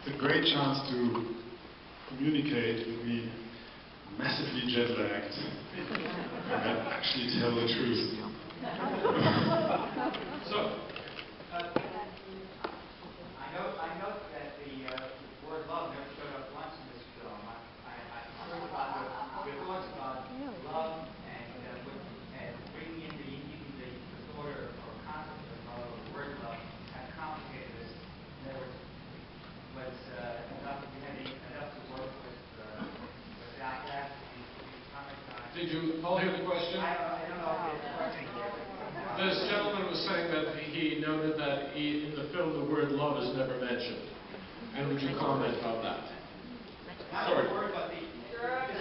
It's a great chance to communicate with me, massively jet-lagged, and actually tell the truth. So, I note that the word love never showed up once in this film. I'm curious about your thoughts about love and bringing in even the thought or concept of love or the word love have complicated this more. Was enough to work without that? Did you all hear the question? I don't know if it's working here. This gentleman was saying that he noted that in the film the word love is never mentioned. And would you comment on that? Not the word, but the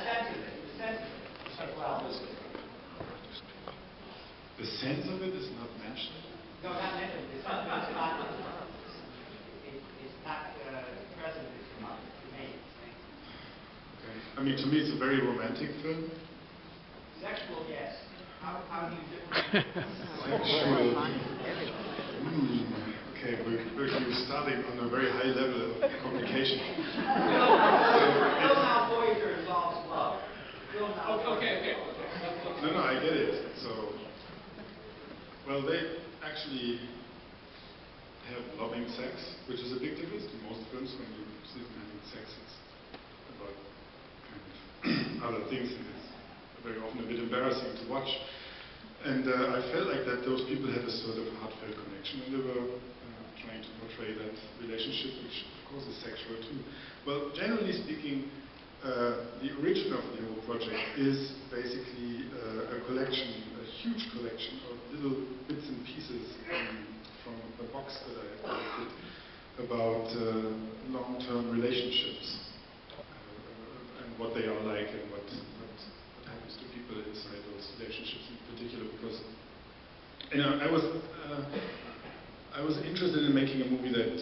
sense of it. The sense of it. Well, The sense of it is not mentioned? no, not mentioned. It's not present to me. Okay. I mean, to me it's a very romantic film. Sexual, yes. How do you differentiate? Sexual. Okay, we're starting on a very high level of complication. Phil now Voyager involves love. Okay. No, I get it. So, well, they actually have loving sex, which is a big difference to most films. When you see them having sex, it's about kind of other things, and it's very often a bit embarrassing to watch. And I felt like that those people had a sort of heartfelt connection, and they were trying to portray that relationship, which of course is sexual too. Well, generally speaking, the origin of the whole project is basically a collection, a huge collection of little bits and pieces from a box that I collected about long-term relationships and what they are like and what happens to people inside those relationships in particular. Because I was interested in making a movie that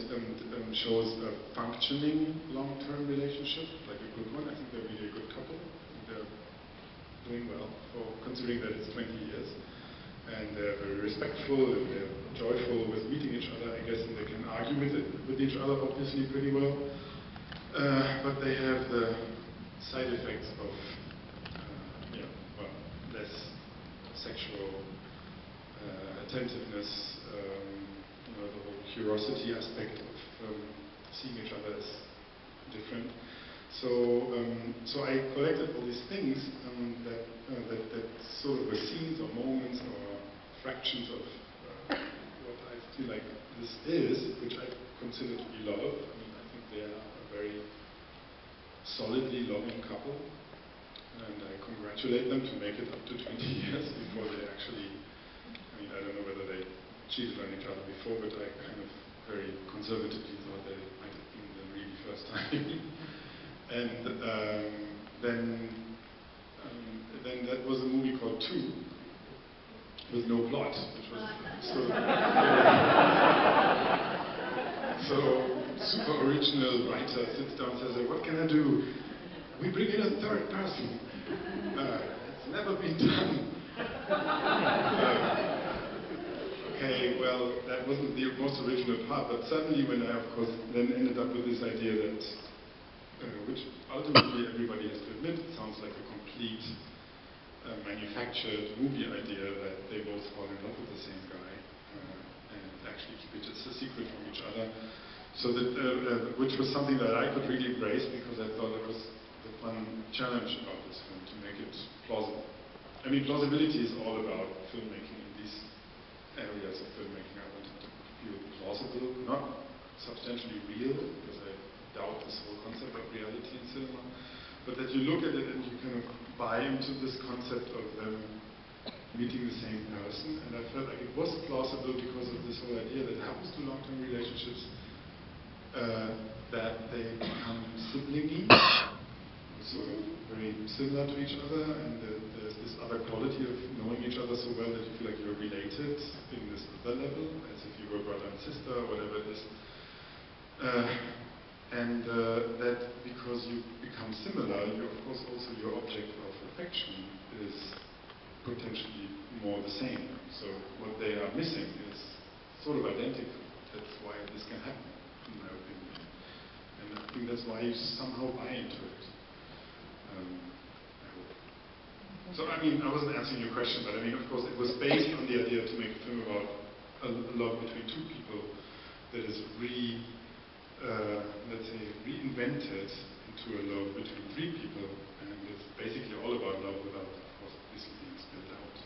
shows a functioning long-term relationship, like a good one. I think they're really a good couple. They're doing well, considering that it's 20 years. And they're very respectful and they're joyful with meeting each other, I guess, and they can argue with each other, obviously, pretty well. But they have the side effects of less sexual attentiveness, the whole curiosity aspect of seeing each other is different. So I collected all these things that sort of were scenes or moments or fractions of what I feel like this is, which I consider to be love. I mean, I think they are a very solidly loving couple, and I congratulate them to make it up to 20 years before they actually, I mean, I don't know whether they cheated on each other before, but I kind of very conservatively thought that it might have been the really first time. And then that was a movie called 2, with no plot, which was so super original writer sits down and says, what can I do? We bring in a third person. It's never been done. Okay, well, that wasn't the most original part, but suddenly when I, of course, then ended up with this idea that, which ultimately everybody has to admit, it sounds like a complete manufactured movie idea that they both fall in love with the same guy and actually keep it as a secret from each other. So that, which was something that I could really embrace because I thought it was the fun challenge about this film, to make it plausible. I mean, plausibility is all about filmmaking in these areas of filmmaking. I wanted to feel plausible, not substantially real, because I doubt this whole concept of reality in cinema, but that you look at it and you kind of buy into this concept of them meeting the same person. And I felt like it was plausible because of this whole idea that happens to long-term relationships, that they become siblingy, sort of very similar to each other, and there's this other quality of knowing each other so well that you feel like you're related in this other level, as if you were brother and sister or whatever it is. And that because you become similar, you of course also your object of affection is potentially more the same. So what they are missing is sort of identical. That's why this can happen, in my opinion. And that's why you somehow buy into it. I hope. So, I mean, I wasn't answering your question, but I mean, of course, it was based on the idea to make a film about a love between two people that is let's say, reinvented into a love between three people, and it's basically all about love without, of course, obviously being spelled out.